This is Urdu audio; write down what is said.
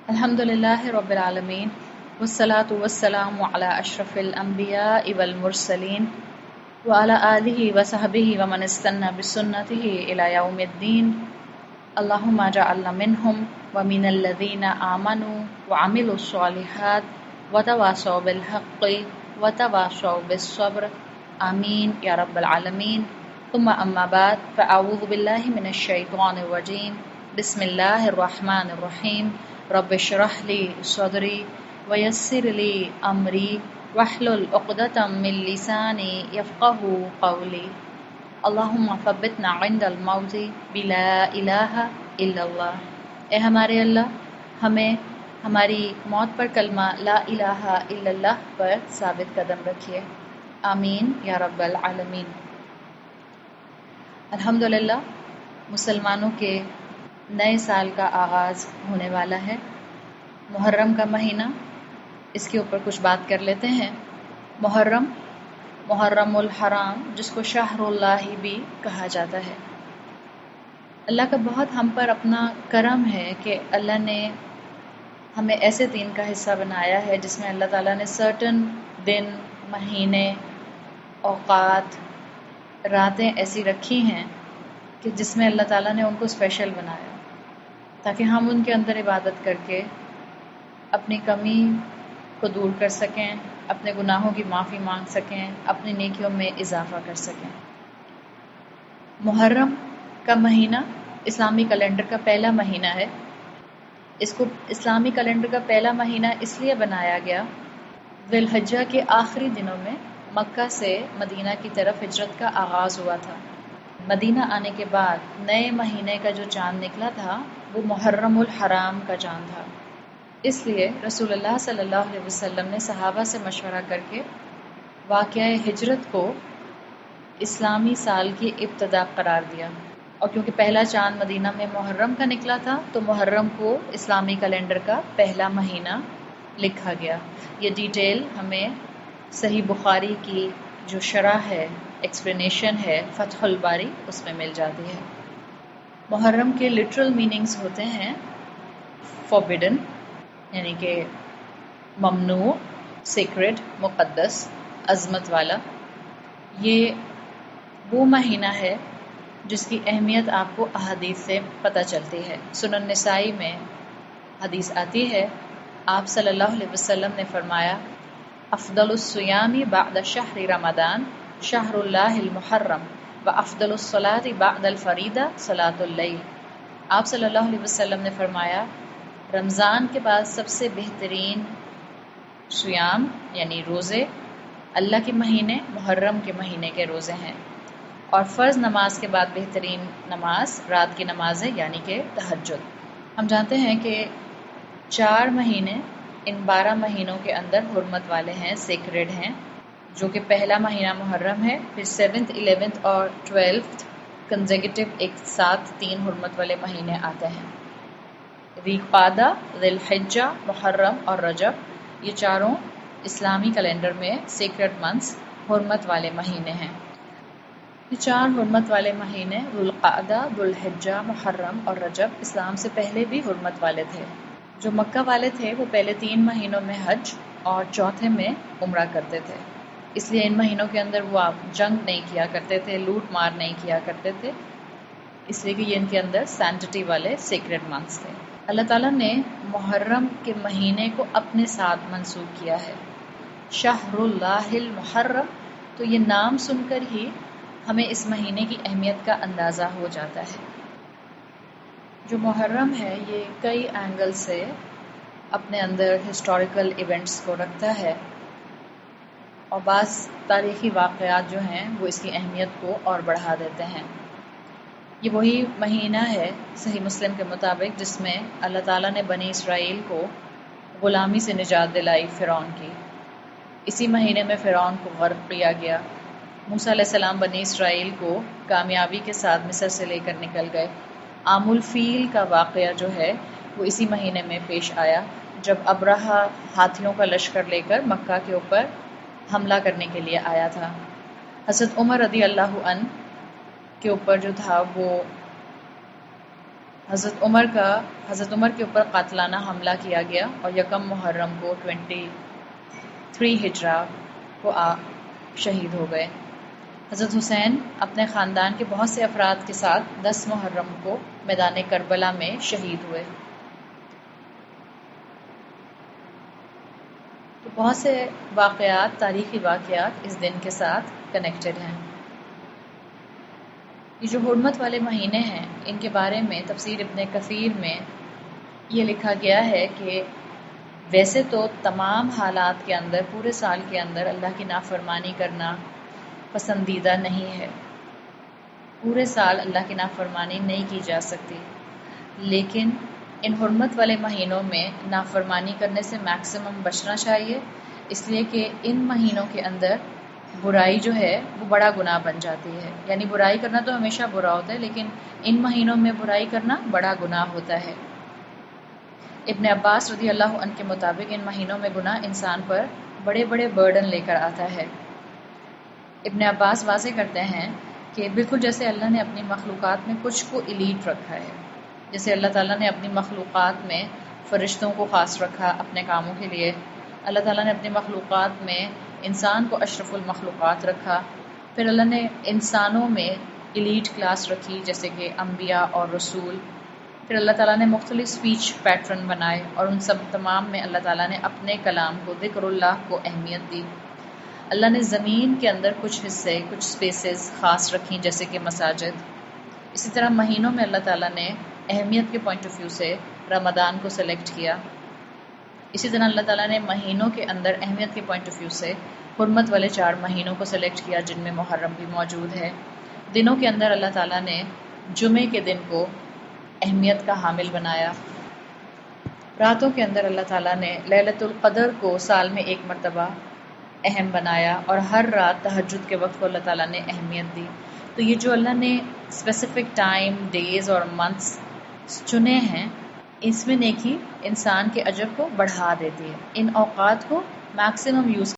الحمد للہ رب العالمین والصلاة والسلام علی اشرف الانبیاء والمرسلین وعلی آلہ وصحبہ ومن استنى بسنته الى یوم الدین اللہم اجعلنا منہم ومن الذین آمنوا وعملوا الصالحات وتواصوا بالحق وتواصوا بالصبر آمین یا رب العالمین ثم اما بعد فاعوذ باللہ من الشیطان الرجیم بسم اللہ الرحمن الرحیم رب اشرح لی صدری ویسر لی امری واحلل عقدۃ من لسانی یفقہوا قولی اللہم ثبتنا عند الموت بلا الہ الا اللہ۔ اے ہمارے اللہ، ہمیں ہماری موت پر کلمہ لا الہ الا اللہ پر ثابت قدم رکھیے، آمین یا رب العالمین۔ الحمدللہ مسلمانوں کے نئے سال کا آغاز ہونے والا ہے، محرم کا مہینہ، اس کے اوپر کچھ بات کر لیتے ہیں۔ محرم الحرام، جس کو شہر اللہ بھی کہا جاتا ہے۔ اللہ کا بہت ہم پر اپنا کرم ہے کہ اللہ نے ہمیں ایسے دین کا حصہ بنایا ہے جس میں اللہ تعالیٰ نے سرٹن دن، مہینے، اوقات، راتیں ایسی رکھی ہیں کہ جس میں اللہ تعالیٰ نے ان کو اسپیشل بنایا تاکہ ہم ان کے اندر عبادت کر کے اپنی کمی کو دور کر سکیں، اپنے گناہوں کی معافی مانگ سکیں، اپنی نیکیوں میں اضافہ کر سکیں۔ محرم کا مہینہ اسلامی کیلنڈر کا پہلا مہینہ ہے۔ اس کو اسلامی کیلنڈر کا پہلا مہینہ اس لیے بنایا گیا، ذی الحجہ کے آخری دنوں میں مکہ سے مدینہ کی طرف ہجرت کا آغاز ہوا تھا۔ مدینہ آنے کے بعد نئے مہینے کا جو چاند نکلا تھا وہ محرم الحرام کا چاند تھا۔ اس لیے رسول اللہ صلی اللہ علیہ وسلم نے صحابہ سے مشورہ کر کے واقعہ ہجرت کو اسلامی سال کی ابتدا قرار دیا، اور کیونکہ پہلا چاند مدینہ میں محرم کا نکلا تھا تو محرم کو اسلامی کیلنڈر کا پہلا مہینہ لکھا گیا۔ یہ ڈیٹیل ہمیں صحیح بخاری کی جو شرح ہے، ایکسپلینیشن ہے فتح الباری، اس میں مل جاتی ہے۔ محرم کے لٹرل میننگز ہوتے ہیں فوربڈن، یعنی کہ ممنوع، سیکرڈ، مقدس، عظمت والا۔ یہ وہ مہینہ ہے جس کی اہمیت آپ کو احادیث سے پتہ چلتی ہے۔ سنن نسائی میں حدیث آتی ہے، آپ صلی اللہ علیہ وسلم نے فرمایا، افضل الصیام بعد شہر رمضان شہر اللہ المحرم و افضل الصلاۃ بعد الفریضہ صلاۃ اللیل۔ آپ صلی اللہ علیہ وسلم نے فرمایا، رمضان کے بعد سب سے بہترین صیام یعنی روزے اللہ کے مہینے محرم کے مہینے کے روزے ہیں، اور فرض نماز کے بعد بہترین نماز رات کی نماز ہے یعنی کہ تہجد۔ ہم جانتے ہیں کہ 4 مہینے ان 12 مہینوں کے اندر حرمت والے ہیں، سیکرڈ ہیں، جو کہ پہلا مہینہ محرم ہے، پھر 7th 11th اور 12th کنزیکٹیو ایک ساتھ 3 حرمت والے مہینے آتے ہیں۔ ذی القعدہ، ذی الحجہ، محرم اور رجب، یہ چاروں اسلامی کیلنڈر میں سیکرڈ منتھس، حرمت والے مہینے ہیں۔ یہ 4 حرمت والے مہینے ذی القعدہ، ذی الحجہ، محرم اور رجب اسلام سے پہلے بھی حرمت والے تھے۔ جو مکہ والے تھے وہ پہلے 3 مہینوں میں حج اور چوتھے میں عمرہ کرتے تھے، اس لیے ان مہینوں کے اندر وہ آپ جنگ نہیں کیا کرتے تھے، لوٹ مار نہیں کیا کرتے تھے، اس لیے کہ یہ ان کے اندر سینٹٹی والے سیکرڈ منتھس تھے۔ اللہ تعالیٰ نے محرم کے مہینے کو اپنے ساتھ منسوب کیا ہے، شہر اللہ المحرم، تو یہ نام سن کر ہی ہمیں اس مہینے کی اہمیت کا اندازہ ہو جاتا ہے۔ جو محرم ہے یہ کئی اینگل سے اپنے اندر ہسٹوریکل ایونٹس کو رکھتا ہے، اور بعض تاریخی واقعات جو ہیں وہ اس کی اہمیت کو اور بڑھا دیتے ہیں۔ یہ وہی مہینہ ہے صحیح مسلم کے مطابق جس میں اللہ تعالیٰ نے بنی اسرائیل کو غلامی سے نجات دلائی فرعون کی۔ اسی مہینے میں فرعون کو غرق کیا گیا۔ موسیٰ علیہ السلام بنی اسرائیل کو کامیابی کے ساتھ مصر سے لے کر نکل گئے۔ عام الفیل کا واقعہ جو ہے وہ اسی مہینے میں پیش آیا جب ابرہہ ہاتھیوں کا لشکر لے کر مکہ کے اوپر حملہ کرنے کے لیے آیا تھا۔ حضرت عمر رضی اللہ عنہ کے اوپر جو تھا وہ حضرت عمر کے اوپر قاتلانہ حملہ کیا گیا اور 1 محرم کو 23 ہجرہ کو آپ شہید ہو گئے۔ حضرت حسین اپنے خاندان کے بہت سے افراد کے ساتھ 10 محرم کو میدان کربلا میں شہید ہوئے۔ تو بہت سے واقعات، تاریخی واقعات اس دن کے ساتھ کنیکٹڈ ہیں۔ یہ جو حرمت والے مہینے ہیں، ان کے بارے میں تفسیر ابن کثیر میں یہ لکھا گیا ہے کہ ویسے تو تمام حالات کے اندر، پورے سال کے اندر اللہ کی نافرمانی کرنا پسندیدہ نہیں ہے، پورے سال اللہ کی نافرمانی نہیں کی جا سکتی، لیکن ان حرمت والے مہینوں میں نافرمانی کرنے سے میکسیمم بچنا چاہیے، اس لیے کہ ان مہینوں کے اندر برائی جو ہے وہ بڑا گناہ بن جاتی ہے۔ یعنی برائی کرنا تو ہمیشہ برا ہوتا ہے، لیکن ان مہینوں میں برائی کرنا بڑا گناہ ہوتا ہے۔ ابن عباس رضی اللہ عنہ کے مطابق ان مہینوں میں گناہ انسان پر بڑے بڑے برڈن لے کر آتا ہے۔ ابن عباس واضح کرتے ہیں کہ بالکل جیسے اللہ نے اپنی مخلوقات میں کچھ کو ایلیٹ رکھا ہے، جیسے اللہ تعالیٰ نے اپنی مخلوقات میں فرشتوں کو خاص رکھا اپنے کاموں کے لیے، اللہ تعالیٰ نے اپنی مخلوقات میں انسان کو اشرف المخلوقات رکھا، پھر اللہ نے انسانوں میں ایلیٹ کلاس رکھی جیسے کہ انبیاء اور رسول، پھر اللہ تعالیٰ نے مختلف سپیچ پیٹرن بنائے اور ان سب تمام میں اللہ تعالیٰ نے اپنے کلام کو، ذکر اللہ کو اہمیت دی۔ اللہ نے زمین کے اندر کچھ حصے، کچھ سپیسز خاص رکھی جیسے کہ مساجد۔ اسی طرح مہینوں میں اللہ تعالیٰ نے اہمیت کے پوائنٹ آف ویو سے رمضان کو سلیکٹ کیا۔ اسی طرح اللہ تعالیٰ نے مہینوں کے اندر اہمیت کے پوائنٹ آف ویو سے حرمت والے 4 مہینوں کو سلیکٹ کیا، جن میں محرم بھی موجود ہے۔ دنوں کے اندر اللہ تعالیٰ نے جمعے کے دن کو اہمیت کا حامل بنایا۔ راتوں کے اندر اللہ تعالیٰ نے لیلۃ القدر کو سال میں 1 مرتبہ اہم بنایا، اور ہر رات تہجد کے وقت کو اللہ تعالیٰ نے اہمیت دی۔ تو یہ جو اللہ نے اسپیسیفک ٹائم، ڈیز اور منتھس چنے ہیں، اس میں نیکی انسان کے اجر کو بڑھا دیتی ہے۔ ان اوقات کو میکسیمم یوز